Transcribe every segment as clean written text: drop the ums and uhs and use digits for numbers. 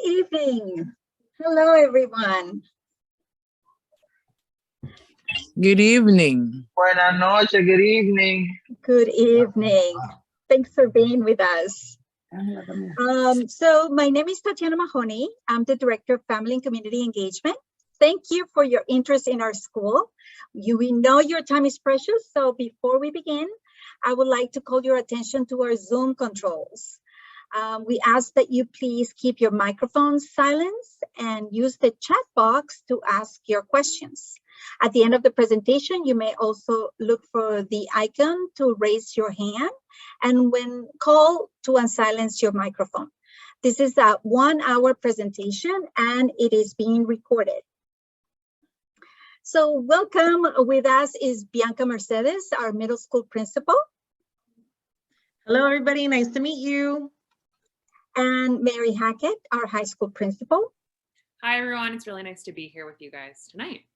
evening. Hello, everyone. Good evening. Buenas noches, good evening. Good evening. Thanks for being with us. So my name is Tatiana Mahoney. I'm the Director of Family and Community Engagement. Thank you for your interest in our school. We know your time is precious, so before we begin, I would like to call your attention to our Zoom controls. We ask that you please keep your microphones silenced and use the chat box to ask your questions. At the end of the presentation, you may also look for the icon to raise your hand and when called to unsilence your microphone. This is a 1-hour presentation and it is being recorded. So welcome. With us is Bianca Mercedes, our middle school principal. Hello, everybody. Nice to meet you. And Mary Hackett, our high school principal. Hi, everyone. It's really nice to be here with you guys tonight.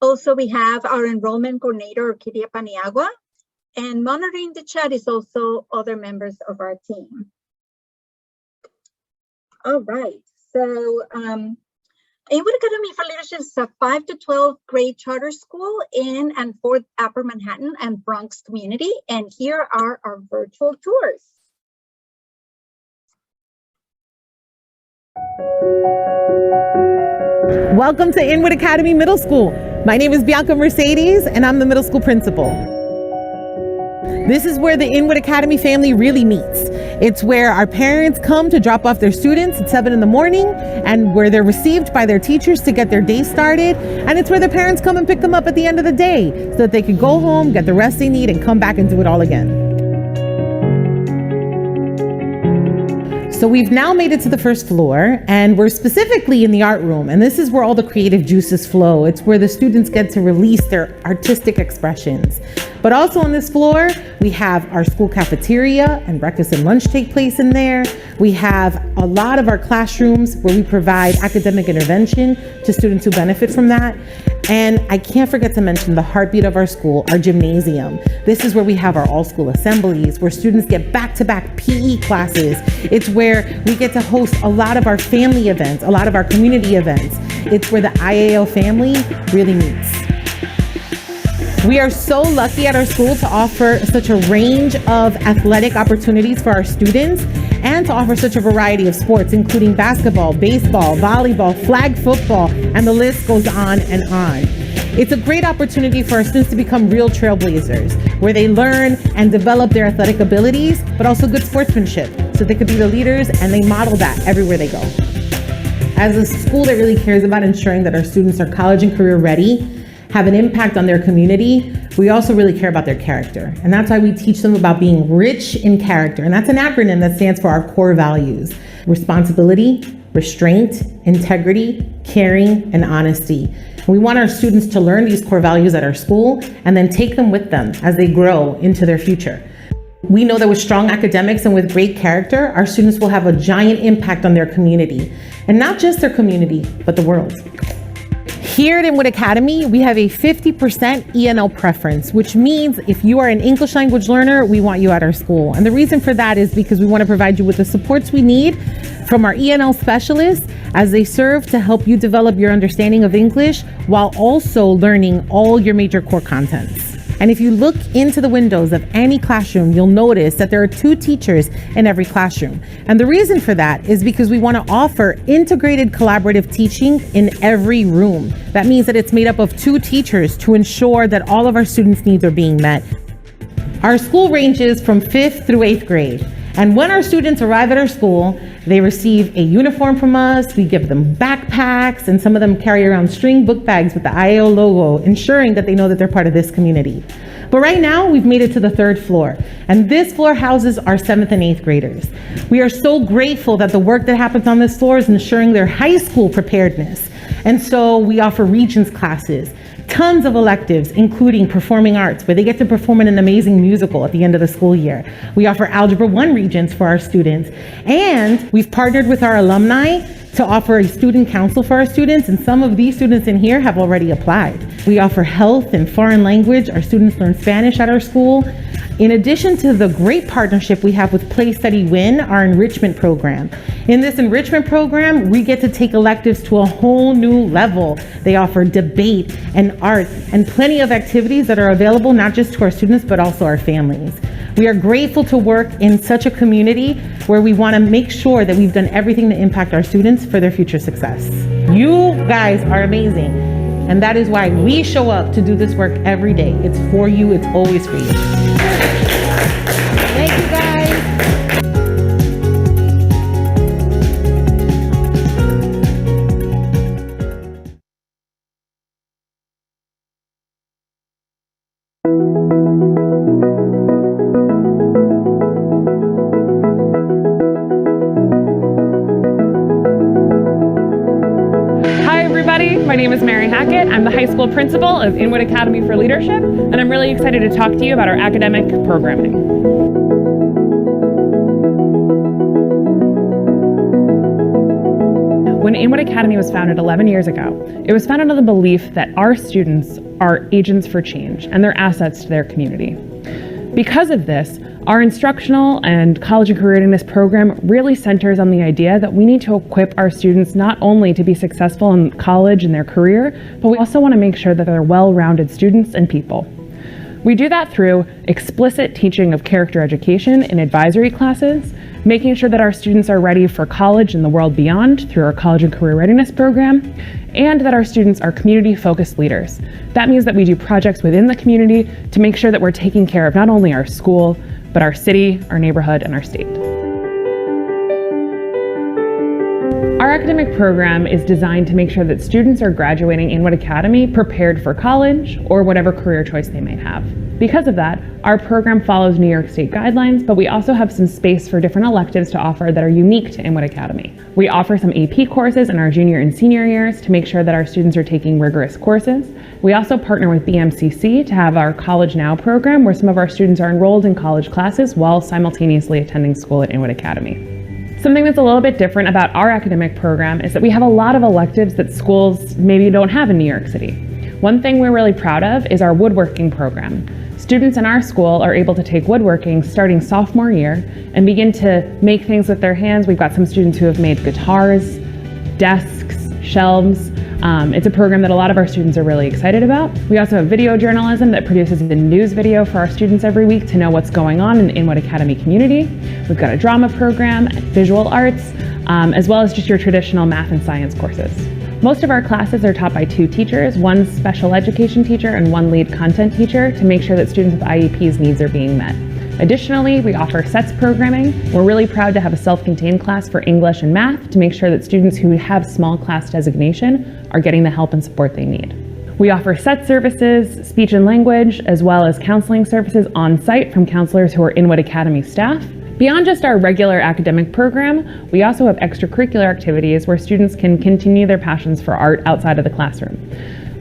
Also, we have our enrollment coordinator, Orquídea Paniagua, and monitoring the chat is also other members of our team. All right. So, Inwood Academy for Leadership is a 5 to 12 grade charter school in and for Upper Manhattan and Bronx community. And here are our virtual tours. Welcome to Inwood Academy Middle School. My name is Bianca Mercedes, and I'm the middle school principal. This is where the Inwood Academy family really meets. It's where our parents come to drop off their students at 7 in the morning, and where they're received by their teachers to get their day started. And it's where the parents come and pick them up at the end of the day so that they can go home, get the rest they need, and come back and do it all again. So we've now made it to the first floor, and we're specifically in the art room, and this is where all the creative juices flow. It's where the students get to release their artistic expressions. But also on this floor, we have our school cafeteria, and breakfast and lunch take place in there. We have a lot of our classrooms where we provide academic intervention to students who benefit from that. And I can't forget to mention the heartbeat of our school, our gymnasium. This is where we have our all-school assemblies, where students get back-to-back PE classes. It's where we get to host a lot of our family events, a lot of our community events. It's where the IAL family really meets. We are so lucky at our school to offer such a range of athletic opportunities for our students and to offer such a variety of sports, including basketball, baseball, volleyball, flag football, and the list goes on and on. It's a great opportunity for our students to become real trailblazers, where they learn and develop their athletic abilities, but also good sportsmanship, so they could be the leaders and they model that everywhere they go. As a school that really cares about ensuring that our students are college and career ready, have an impact on their community, we also really care about their character. And that's why we teach them about being rich in character. And that's an acronym that stands for our core values: responsibility, restraint, integrity, caring, and honesty. And we want our students to learn these core values at our school and then take them with them as they grow into their future. We know that with strong academics and with great character, our students will have a giant impact on their community. And not just their community, but the world. Here at Inwood Academy, we have a 50% ENL preference, which means if you are an English language learner, we want you at our school. And the reason for that is because we want to provide you with the supports we need from our ENL specialists as they serve to help you develop your understanding of English while also learning all your major core contents. And if you look into the windows of any classroom, you'll notice that there are 2 teachers in every classroom. And the reason for that is because we want to offer integrated collaborative teaching in every room. That means that it's made up of 2 teachers to ensure that all of our students' needs are being met. Our school ranges from 5th through 8th grade. And when our students arrive at our school, they receive a uniform from us, we give them backpacks, and some of them carry around string book bags with the IAO logo, ensuring that they know that they're part of this community. But right now, we've made it to the 3rd floor, and this floor houses our 7th and 8th graders. We are so grateful that the work that happens on this floor is ensuring their high school preparedness. And so we offer Regents classes, tons of electives, including performing arts, where they get to perform in an amazing musical at the end of the school year. We offer Algebra 1 Regents for our students, and we've partnered with our alumni to offer a student council for our students, and some of these students in here have already applied. We offer health and foreign language. Our students learn Spanish at our school. in addition to the great partnership we have with Play Study Win, our enrichment program. In this enrichment program, we get to take electives to a whole new level. They offer debate and art and plenty of activities that are available not just to our students, but also our families. We are grateful to work in such a community where we want to make sure that we've done everything to impact our students for their future success. You guys are amazing. And that is why we show up to do this work every day. It's for you, it's always for you. Thank you guys. My name is Mary Hackett. I'm the high school principal of Inwood Academy for Leadership, and I'm really excited to talk to you about our academic programming. When Inwood Academy was founded 11 years ago, it was founded on the belief that our students are agents for change and they're assets to their community. Because of this, our instructional and college and career readiness program really centers on the idea that we need to equip our students not only to be successful in college and their career, but we also want to make sure that they're well-rounded students and people. We do that through explicit teaching of character education in advisory classes, making sure that our students are ready for college and the world beyond through our college and career readiness program, and that our students are community-focused leaders. That means that we do projects within the community to make sure that we're taking care of not only our school, but our city, our neighborhood, and our state. Our academic program is designed to make sure that students are graduating Inwood Academy prepared for college or whatever career choice they may have. Because of that, our program follows New York State guidelines, but we also have some space for different electives to offer that are unique to Inwood Academy. We offer some AP courses in our junior and senior years to make sure that our students are taking rigorous courses. We also partner with BMCC to have our College Now program, where some of our students are enrolled in college classes while simultaneously attending school at Inwood Academy. Something that's a little bit different about our academic program is that we have a lot of electives that schools maybe don't have in New York City. One thing we're really proud of is our woodworking program. Students in our school are able to take woodworking starting sophomore year and begin to make things with their hands. We've got some students who have made guitars, desks, shelves. It's a program that a lot of our students are really excited about. We also have video journalism that produces a news video for our students every week to know what's going on in the Inwood Academy community. We've got a drama program, visual arts, as well as just your traditional math and science courses. Most of our classes are taught by 2 teachers, one special education teacher and one lead content teacher, to make sure that students with IEPs needs are being met. Additionally, we offer SETS programming. We're really proud to have a self-contained class for English and math to make sure that students who have small class designation are getting the help and support they need. We offer SETS services, speech and language, as well as counseling services on site from counselors who are Inwood Academy staff. Beyond just our regular academic program, we also have extracurricular activities where students can continue their passions for art outside of the classroom.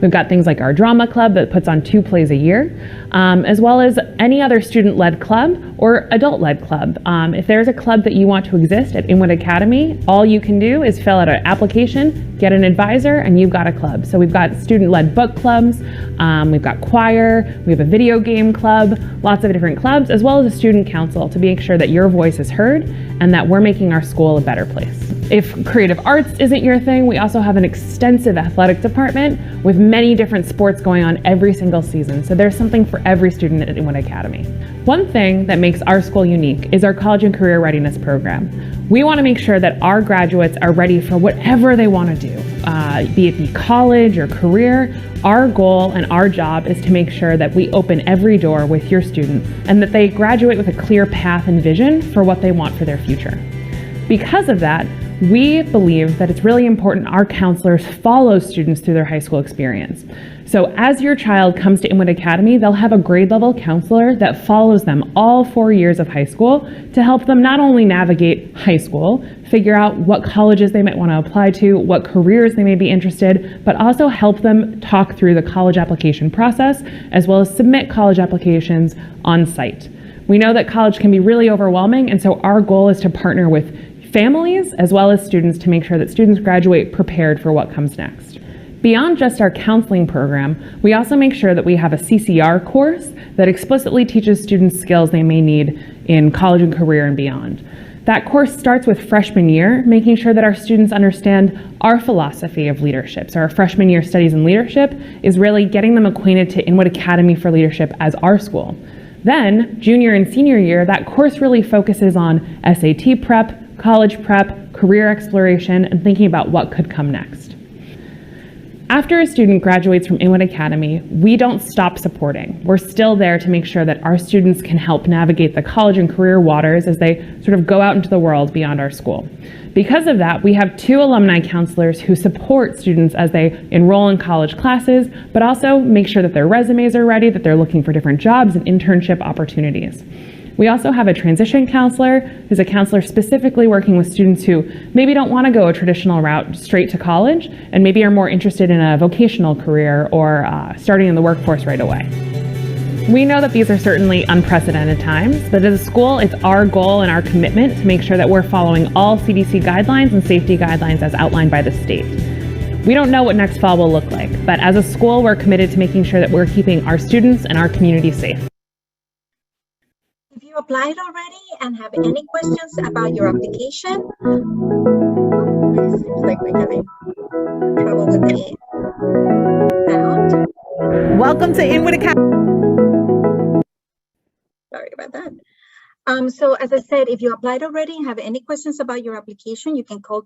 We've got things like our drama club that puts on 2 plays a year, as well as any other student-led club or adult-led club. If there's a club that you want to exist at Inwood Academy, all you can do is fill out an application, get an advisor, and you've got a club. So we've got student-led book clubs, we've got choir, we have a video game club, lots of different clubs, as well as a student council to make sure that your voice is heard and that we're making our school a better place. If creative arts isn't your thing, we also have an extensive athletic department with many different sports going on every single season. So there's something for every student at Inwood Academy. One thing that makes our school unique is our college and career readiness program. We want to make sure that our graduates are ready for whatever they want to do, be it college or career. Our goal and our job is to make sure that we open every door with your student and that they graduate with a clear path and vision for what they want for their future. Because of that, we believe that it's really important our counselors follow students through their high school experience. So as your child comes to Inwood Academy, they'll have a grade level counselor that follows them all 4 years of high school to help them not only navigate high school, figure out what colleges they might want to apply to, what careers they may be interested, but also help them talk through the college application process, as well as submit college applications on site. We know that college can be really overwhelming, and so our goal is to partner with families as well as students to make sure that students graduate prepared for what comes next. Beyond just our counseling program, we also make sure that we have a CCR course that explicitly teaches students skills they may need in college and career and beyond. That course starts with freshman year, making sure that our students understand our philosophy of leadership. So our freshman year studies in leadership is really getting them acquainted to Inwood Academy for Leadership as our school. Then, junior and senior year, that course really focuses on SAT prep, college prep, career exploration, and thinking about what could come next. After a student graduates from Inwood Academy, we don't stop supporting. We're still there to make sure that our students can help navigate the college and career waters as they sort of go out into the world beyond our school. Because of that, we have 2 alumni counselors who support students as they enroll in college classes, but also make sure that their resumes are ready, that they're looking for different jobs and internship opportunities. We also have a transition counselor who's a counselor specifically working with students who maybe don't want to go a traditional route straight to college and maybe are more interested in a vocational career or starting in the workforce right away. We know that these are certainly unprecedented times, but as a school, it's our goal and our commitment to make sure that we're following all CDC guidelines and safety guidelines as outlined by the state. We don't know what next fall will look like, but as a school, we're committed to making sure that we're keeping our students and our community safe. If you applied already and have any questions about your application, it seems like we're having trouble with the sound. Welcome to Inwood Academy. Sorry about that. So as I said, if you applied already and have any questions about your application, you can call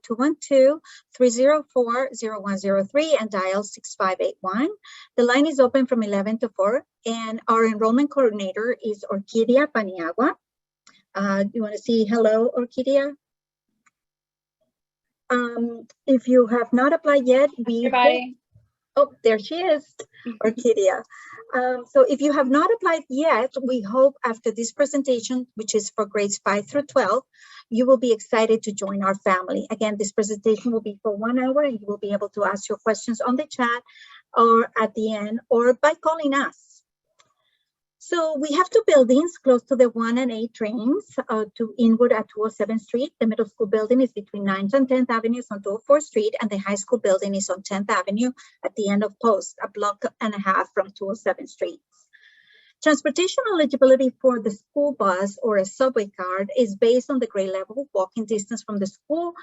212-304-0103 and dial 6581. The line is open from 11 to 4, and our enrollment coordinator is Orquídea Paniagua. You want to say hello, Orquídea? If you have not applied yet, oh, there she is, Orquídea. So if you have not applied yet, we hope after this presentation, which is for grades 5 through 12, you will be excited to join our family. Again, this presentation will be for 1 hour, and you will be able to ask your questions on the chat or at the end or by calling us. So we have 2 buildings close to the 1 and 8 trains to Inwood at 207th Street. The middle school building is between 9th and 10th Avenues on 204th Street, and the high school building is on 10th Avenue at the end of Post, a block and a half from 207th Street. Transportation eligibility for the school bus or a subway card is based on the grade level, walking distance from the school,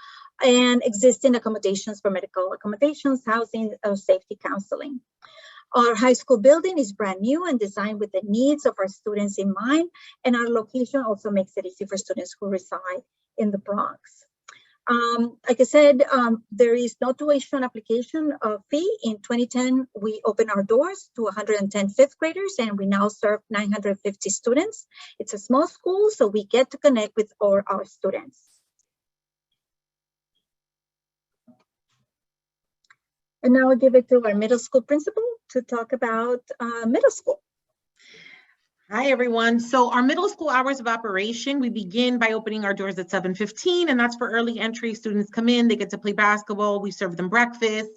and existing accommodations for medical accommodations, housing, or safety counseling. Our high school building is brand new and designed with the needs of our students in mind, and our location also makes it easy for students who reside in the Bronx. Like I said, there is no tuition application fee. In 2010, we opened our doors to 110 fifth graders, and we now serve 950 students. It's a small school, so we get to connect with all our students. And now I'll give it to our middle school principal to talk about middle school. Hi, everyone. So our middle school hours of operation, we begin by opening our doors at 7:15, and that's for early entry. Students come in, they get to play basketball, we serve them breakfast,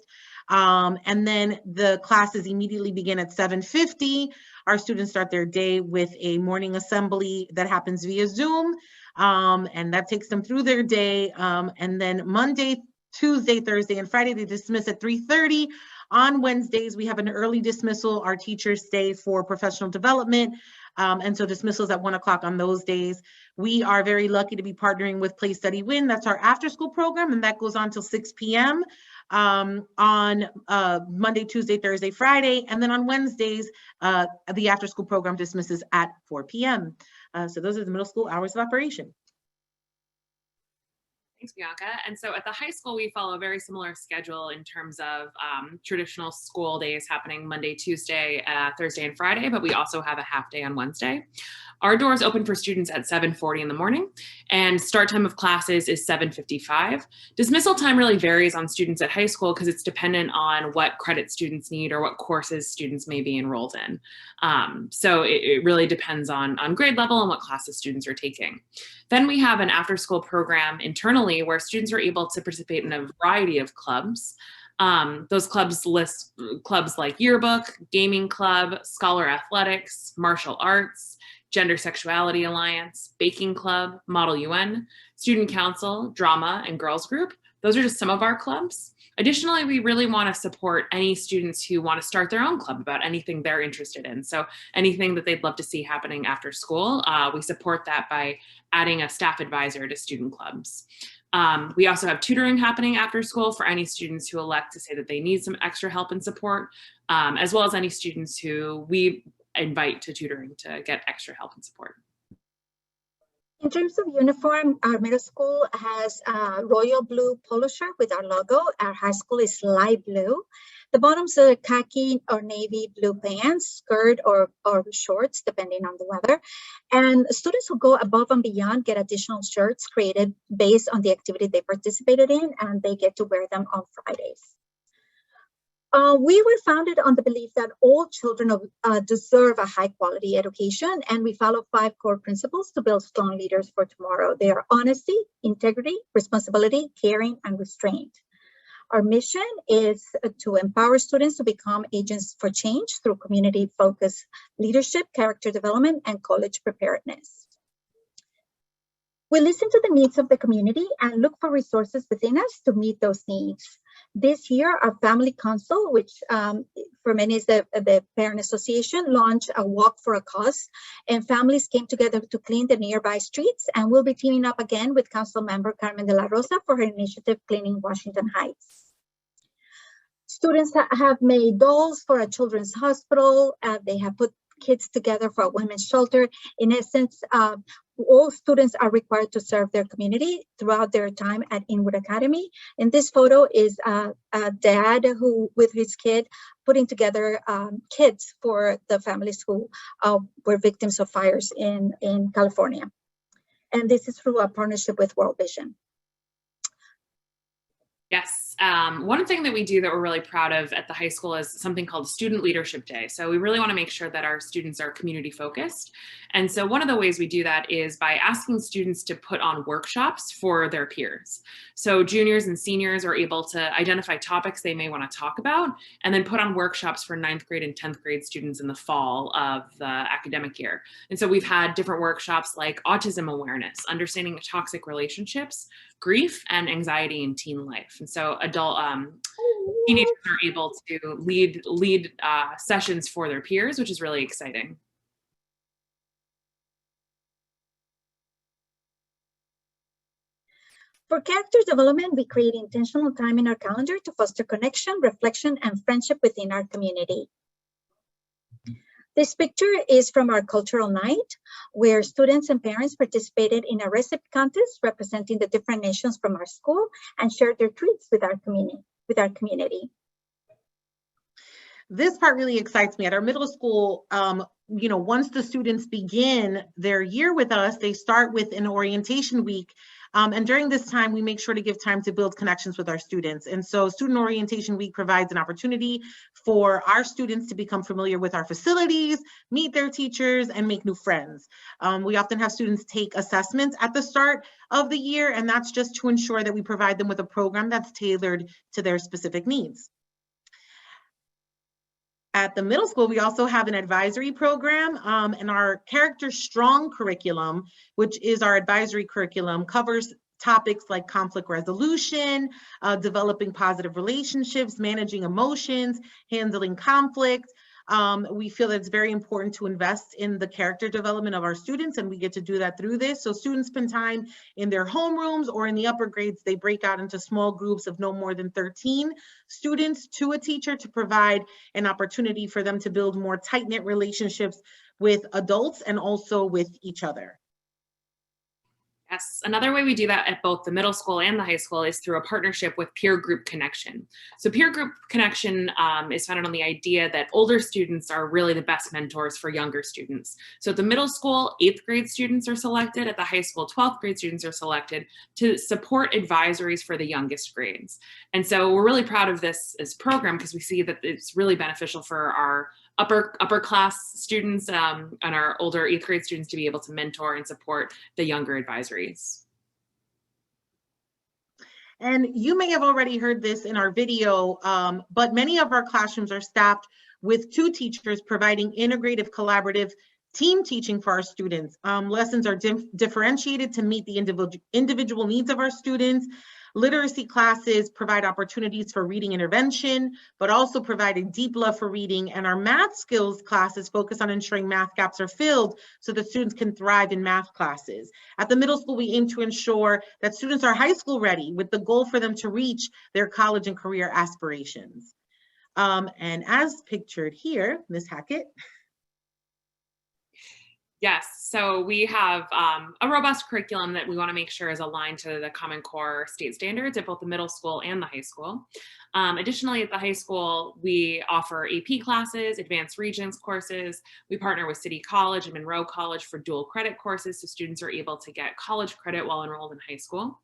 and then the classes immediately begin at 7:50. Our students start their day with a morning assembly that happens via Zoom, and that takes them through their day, and then Monday, Tuesday, Thursday, and Friday, they dismiss at 3:30. On Wednesdays, we have an early dismissal. Our teachers stay for professional development, and so dismissals at 1 o'clock on those days. We are very lucky to be partnering with Play Study Win. That's our after-school program, and that goes on till 6 p.m. On Monday, Tuesday, Thursday, Friday, and then on Wednesdays, the after-school program dismisses at 4 p.m. So those are the middle school hours of operation. Thanks, Bianca. And so at the high school, we follow a very similar schedule in terms of traditional school days happening Monday, Tuesday, Thursday, and Friday, but we also have a half day on Wednesday. Our doors open for students at 7:40 in the morning, and start time of classes is 7:55. Dismissal time really varies on students at high school because it's dependent on what credit students need or what courses students may be enrolled in. So it really depends on grade level and what classes students are taking. Then we have an after-school program internally where students are able to participate in a variety of clubs. Those clubs list clubs like yearbook, gaming club, scholar athletics, martial arts, Gender Sexuality Alliance, Baking Club, Model UN, Student Council, Drama, and Girls Group, Those are just some of our clubs. Additionally, we really want to support any students who want to start their own club about anything they're interested in. So anything that they'd love to see happening after school, we support that by adding a staff advisor to student clubs. We also have tutoring happening after school for any students who elect to say that they need some extra help and support, as well as any students who we invite to tutoring to get extra help and support. In terms of uniform, our middle school has a royal blue polo shirt with our logo. Our high school is light blue. The bottoms are khaki or navy blue pants, skirt or shorts, depending on the weather. And students who go above and beyond get additional shirts created based on the activity they participated in, and they get to wear them on Fridays. We were founded on the belief that all children deserve a high quality education, and we follow 5 core principles to build strong leaders for tomorrow. They are honesty, integrity, responsibility, caring, and restraint. Our mission is to empower students to become agents for change through community-focused leadership, character development, and college preparedness. We listen to the needs of the community and look for resources within us to meet those needs. This year, our Family Council, which for many is the Parent Association, launched a Walk for a Cause, and families came together to clean the nearby streets, and we'll be teaming up again with Council Member Carmen de la Rosa for her initiative Cleaning Washington Heights. Students have made dolls for a children's hospital. They have put kids together for a women's shelter. In essence, all students are required to serve their community throughout their time at Inwood Academy. And this photo is a dad who, with his kid, putting together kits for the families who were victims of fires in California. And this is through a partnership with World Vision. Yes. One thing that we do that we're really proud of at the high school is something called Student Leadership Day. So we really want to make sure that our students are community focused. And so one of the ways we do that is by asking students to put on workshops for their peers. So juniors and seniors are able to identify topics they may want to talk about and then put on workshops for 9th grade and 10th grade students in the fall of the academic year. And so we've had different workshops like autism awareness, understanding toxic relationships, grief, and anxiety in teen life. And so adult teenagers are able to lead sessions for their peers, which is really exciting. For character development, we create intentional time in our calendar to foster connection, reflection, and friendship within our community. This picture is from our cultural night, where students and parents participated in a recipe contest representing the different nations from our school and shared their treats with our community. This part really excites me. At our middle school, once the students begin their year with us, they start with an orientation week. And during this time, we make sure to give time to build connections with our students. And so Student Orientation Week provides an opportunity for our students to become familiar with our facilities, meet their teachers, and make new friends. We often have students take assessments at the start of the year, and that's just to ensure that we provide them with a program that's tailored to their specific needs. At the middle school, we also have an advisory program, and our Character Strong curriculum, which is our advisory curriculum, covers topics like conflict resolution, developing positive relationships, managing emotions, handling conflict. We feel that it's very important to invest in the character development of our students, and we get to do that through this. So students spend time in their homerooms, or in the upper grades, they break out into small groups of no more than 13 students to a teacher to provide an opportunity for them to build more tight-knit relationships with adults and also with each other. Yes, another way we do that at both the middle school and the high school is through a partnership with Peer Group Connection. So Peer Group Connection is founded on the idea that older students are really the best mentors for younger students. So at the middle school, 8th grade students are selected. At the high school, 12th grade students are selected to support advisories for the youngest grades. And so we're really proud of this program because we see that it's really beneficial for our upper class students and our older 8th grade students to be able to mentor and support the younger advisories. And you may have already heard this in our video, but many of our classrooms are staffed with 2 teachers providing integrative, collaborative team teaching for our students. Lessons are differentiated to meet the individual needs of our students. Literacy classes provide opportunities for reading intervention, but also provide a deep love for reading. And our math skills classes focus on ensuring math gaps are filled so that students can thrive in math classes. At the middle school, we aim to ensure that students are high school ready with the goal for them to reach their college and career aspirations. And as pictured here, Ms. Hackett. Yes, so we have a robust curriculum that we want to make sure is aligned to the Common Core state standards at both the middle school and the high school. Additionally, at the high school, we offer AP classes, advanced regions courses. We partner with City College and Monroe College for dual credit courses, so students are able to get college credit while enrolled in high school.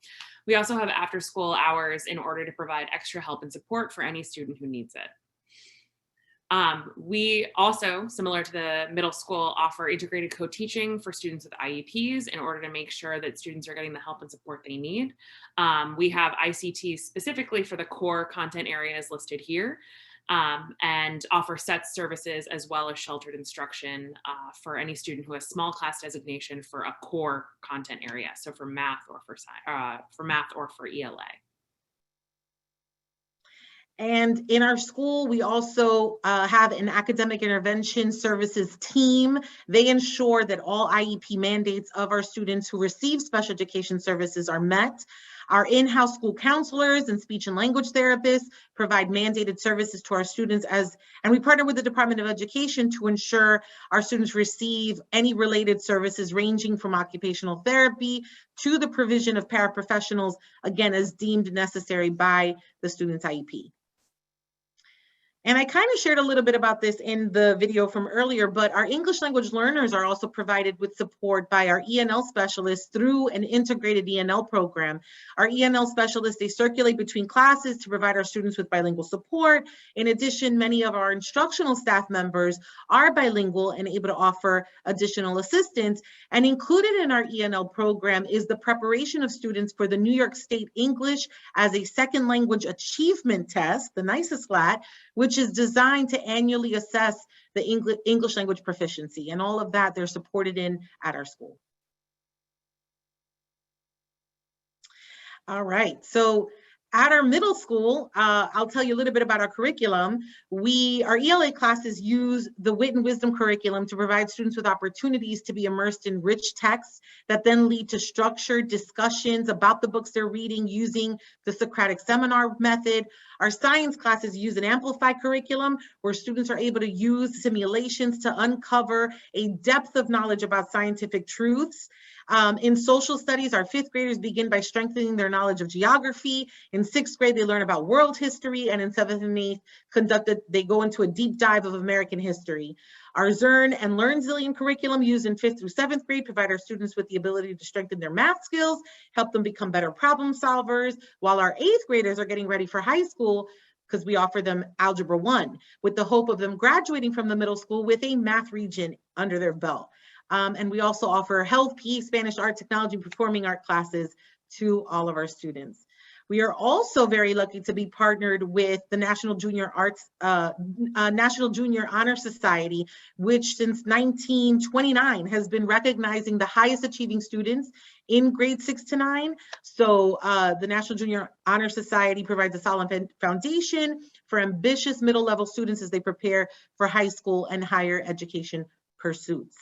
We also have after school hours in order to provide extra help and support for any student who needs it. We also, similar to the middle school, offer integrated co-teaching for students with IEPs in order to make sure that students are getting the help and support they need. We have ICT specifically for the core content areas listed here, and offer set services as well as sheltered instruction for any student who has small class designation for a core content area, so for math or for ELA. And in our school, we also have an academic intervention services team. They ensure that all IEP mandates of our students who receive special education services are met. Our in-house school counselors and speech and language therapists provide mandated services to our students and we partner with the Department of Education to ensure our students receive any related services ranging from occupational therapy to the provision of paraprofessionals, again, as deemed necessary by the student's IEP. And I kind of shared a little bit about this in the video from earlier, but our English language learners are also provided with support by our ENL specialists through an integrated ENL program. Our ENL specialists, they circulate between classes to provide our students with bilingual support. In addition, many of our instructional staff members are bilingual and able to offer additional assistance. And included in our ENL program is the preparation of students for the New York State English as a Second Language Achievement Test, the NYSESLAT, which is designed to annually assess the English language proficiency, and all of that they're supported in at our school. All right, so at our middle school, I'll tell you a little bit about our curriculum. Our ELA classes use the Wit and Wisdom curriculum to provide students with opportunities to be immersed in rich texts that then lead to structured discussions about the books they're reading using the Socratic seminar method. Our science classes use an amplified curriculum where students are able to use simulations to uncover a depth of knowledge about scientific truths. In social studies, our fifth graders begin by strengthening their knowledge of geography. In sixth grade, they learn about world history, and in seventh and eighth, they go into a deep dive of American history. Our Zern and LearnZillion curriculum used in fifth through seventh grade provide our students with the ability to strengthen their math skills, help them become better problem solvers, while our eighth graders are getting ready for high school because we offer them Algebra 1 with the hope of them graduating from the middle school with a math region under their belt. And we also offer health, PE, Spanish, art, technology, performing art classes to all of our students. We are also very lucky to be partnered with the National Junior Honor Society, which since 1929 has been recognizing the highest achieving students in grades 6 to 9. So the National Junior Honor Society provides a solid foundation for ambitious middle level students as they prepare for high school and higher education pursuits.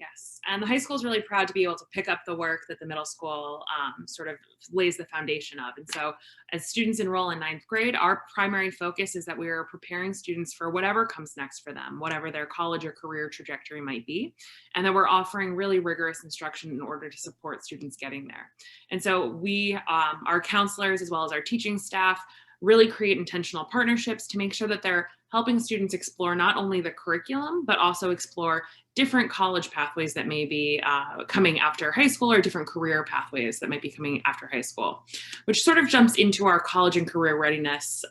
Yes, and the high school is really proud to be able to pick up the work that the middle school sort of lays the foundation of. And so as students enroll in ninth grade, our primary focus is that we are preparing students for whatever comes next for them, whatever their college or career trajectory might be, and that we're offering really rigorous instruction in order to support students getting there. And so we, our counselors, as well as our teaching staff, really create intentional partnerships to make sure that they're helping students explore not only the curriculum, but also explore different college pathways that may be coming after high school, or different career pathways that might be coming after high school, which sort of jumps into our college and career readiness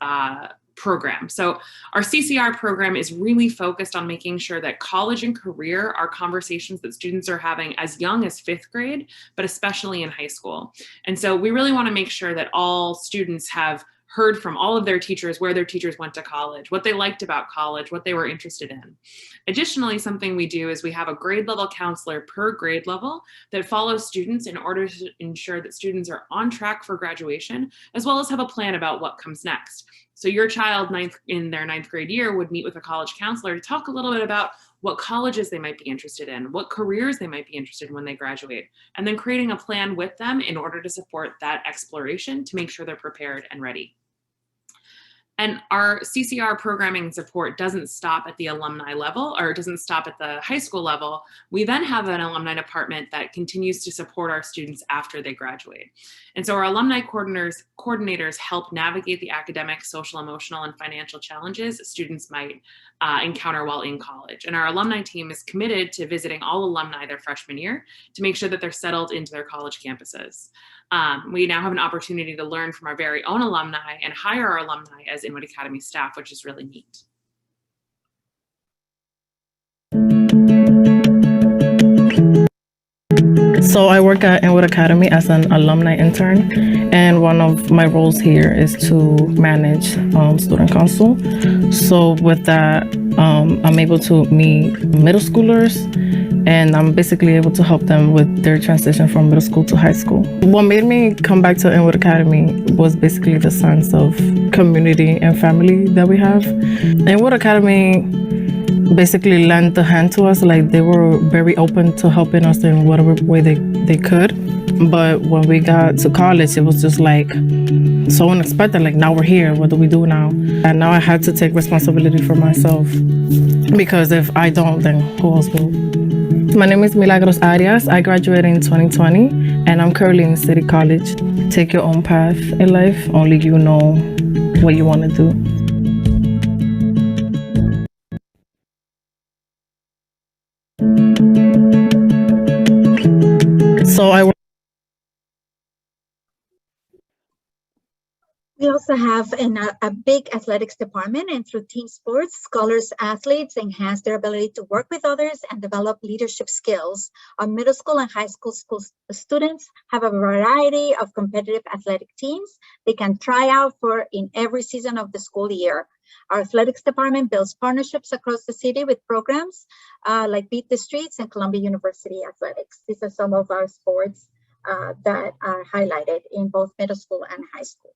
program. So our CCR program is really focused on making sure that college and career are conversations that students are having as young as fifth grade, but especially in high school. And so we really want to make sure that all students have heard from all of their teachers where their teachers went to college, what they liked about college, what they were interested in. Additionally, something we do is we have a grade level counselor per grade level that follows students in order to ensure that students are on track for graduation, as well as have a plan about what comes next. So your child in their ninth grade year would meet with a college counselor to talk a little bit about what colleges they might be interested in, what careers they might be interested in when they graduate, and then creating a plan with them in order to support that exploration to make sure they're prepared and ready. And our CCR programming support doesn't stop at the alumni level, or it doesn't stop at the high school level. We then have an alumni department that continues to support our students after they graduate. And so our alumni coordinators help navigate the academic, social, emotional, and financial challenges students might encounter while in college. And our alumni team is committed to visiting all alumni their freshman year to make sure that they're settled into their college campuses. We now have an opportunity to learn from our very own alumni and hire our alumni as Inwood Academy staff, which is really neat. So I work at Inwood Academy as an alumni intern, and one of my roles here is to manage student council. So with that, I'm able to meet middle schoolers, and I'm basically able to help them with their transition from middle school to high school. What made me come back to Inwood Academy was basically the sense of community and family that we have. Inwood Academy basically lent a hand to us. Like, they were very open to helping us in whatever way they could. But when we got to college, it was just like so unexpected. Like, now we're here, what do we do now? And now I had to take responsibility for myself, because if I don't, then who else will? My name is Milagros Arias. I graduated in 2020, and I'm currently in City College. Take your own path in life. Only you know what you want to do. So We also have a big athletics department, and through team sports, scholars, athletes enhance their ability to work with others and develop leadership skills. Our middle school and high school students have a variety of competitive athletic teams they can try out for in every season of the school year. Our athletics department builds partnerships across the city with programs like Beat the Streets and Columbia University Athletics. These are some of our sports that are highlighted in both middle school and high school.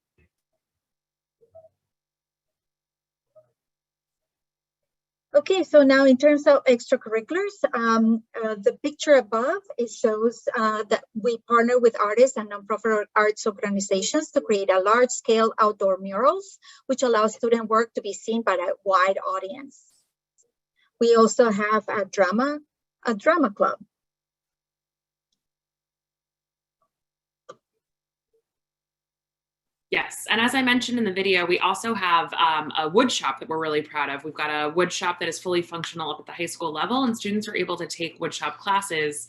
Okay, so now in terms of extracurriculars, the picture above, it shows that we partner with artists and nonprofit arts organizations to create a large-scale outdoor murals, which allows student work to be seen by a wide audience. We also have a drama club. Yes, and as I mentioned in the video, we also have a wood shop that we're really proud of. We've got a wood shop that is fully functional up at the high school level, and students are able to take wood shop classes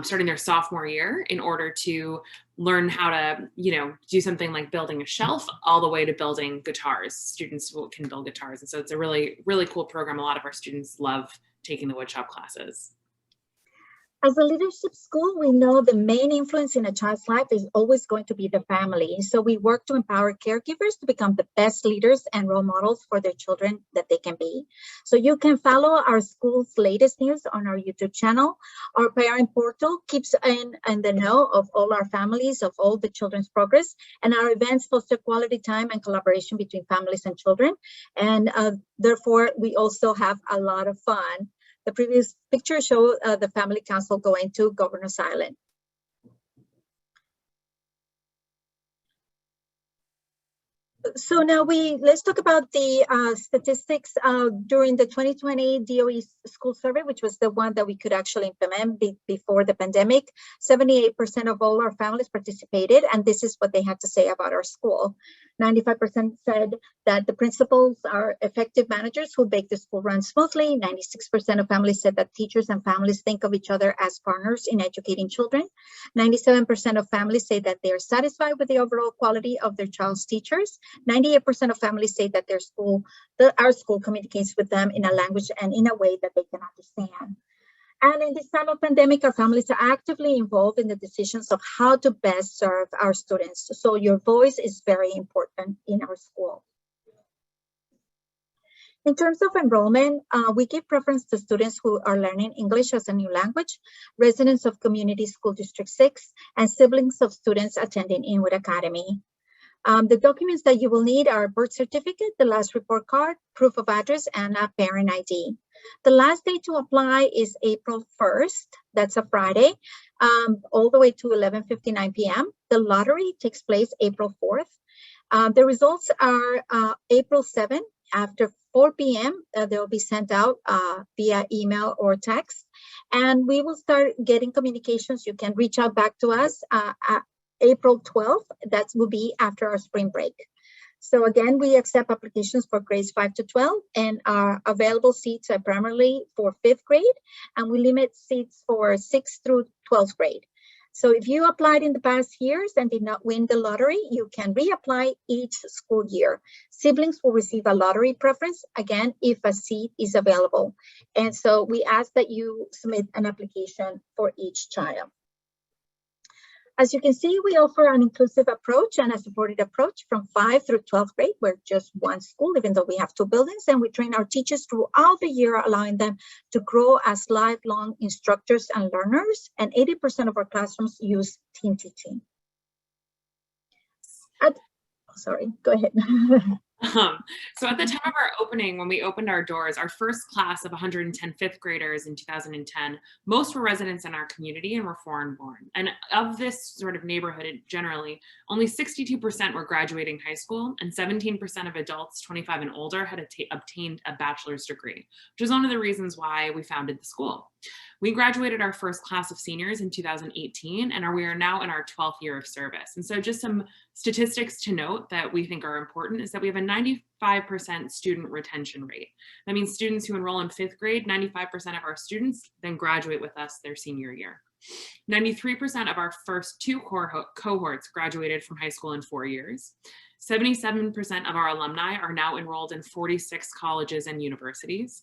starting their sophomore year in order to learn how to, do something like building a shelf all the way to building guitars. Students can build guitars, and so it's a really, really cool program. A lot of our students love taking the wood shop classes. As a leadership school, we know the main influence in a child's life is always going to be the family. So we work to empower caregivers to become the best leaders and role models for their children that they can be. So you can follow our school's latest news on our YouTube channel. Our parent portal keeps in the know of all our families, of all the children's progress, and our events foster quality time and collaboration between families and children. And therefore, we also have a lot of fun. The previous picture showed the family council going to Governor's Island. So now let's talk about the statistics during the 2020 DOE school survey, which was the one that we could actually implement before the pandemic. 78% of all our families participated, and this is what they had to say about our school. 95% said that the principals are effective managers who make the school run smoothly. 96% of families said that teachers and families think of each other as partners in educating children. 97% of families say that they are satisfied with the overall quality of their child's teachers. 98% of families say that our school communicates with them in a language and in a way that they can understand. And in this time of pandemic, our families are actively involved in the decisions of how to best serve our students. So your voice is very important in our school. In terms of enrollment, we give preference to students who are learning English as a new language, residents of Community School District 6, and siblings of students attending Inwood Academy. The documents that you will need are a birth certificate, the last report card, proof of address, and a parent ID. The last day to apply is April 1st, that's a Friday, all the way to 11:59 p.m. The lottery takes place April 4th. The results are April 7th. After 4 p.m., they will be sent out via email or text, and we will start getting communications. You can reach out back to us at April 12th. That will be after our spring break. So again, we accept applications for grades 5 to 12, and our available seats are primarily for 5th grade, and we limit seats for 6th through 12th grade. So if you applied in the past years and did not win the lottery, you can reapply each school year. Siblings will receive a lottery preference, again, if a seat is available. And so we ask that you submit an application for each child. As you can see, we offer an inclusive approach and a supported approach from 5 through 12th grade. We're just one school, even though we have 2 buildings, and we train our teachers throughout the year, allowing them to grow as lifelong instructors and learners. And 80% of our classrooms use team teaching. Sorry, go ahead. So at the time of our opening, when we opened our doors, our first class of 110 fifth graders in 2010, most were residents in our community and were foreign born. And of this sort of neighborhood generally, only 62% were graduating high school, and 17% of adults 25 and older had obtained a bachelor's degree, which is one of the reasons why we founded the school. We graduated our first class of seniors in 2018, and we are now in our 12th year of service. And so just some statistics to note that we think are important is that we have a 95% student retention rate. That means students who enroll in 5th grade, 95% of our students then graduate with us their senior year. 93% of our first 2 cohorts graduated from high school in 4 years. 77% of our alumni are now enrolled in 46 colleges and universities.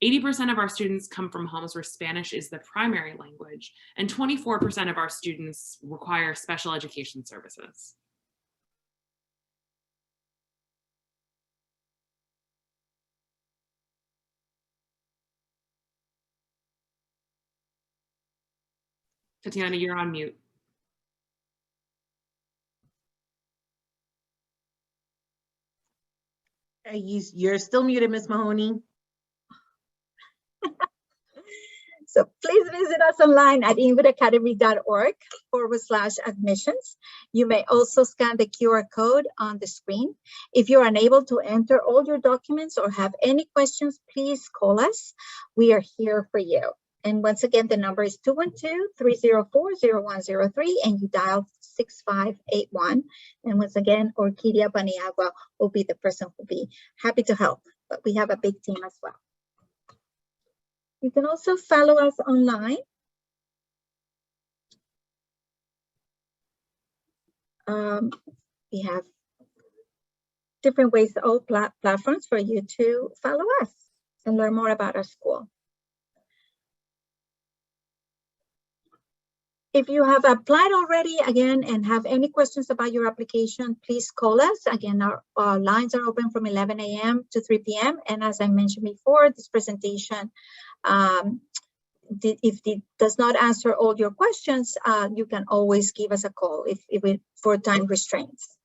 80% of our students come from homes where Spanish is the primary language, and 24% of our students require special education services. Tatiana, you're on mute. You're still muted, Ms. Mahoney. So please visit us online at inwoodacademy.org/admissions. You may also scan the QR code on the screen. If you're unable to enter all your documents or have any questions, please call us. We are here for you. And once again, the number is 212-304-0103, and you dial 6581. And once again, Orquídea Paniagua will be the person who will be happy to help, but we have a big team as well. You can also follow us online. We have different ways, all platforms for you to follow us and learn more about our school. If you have applied already, again, and have any questions about your application, please call us. Again, our lines are open from 11 a.m. to 3 p.m. And as I mentioned before, this presentation, if it does not answer all your questions, you can always give us a call if for time restraints.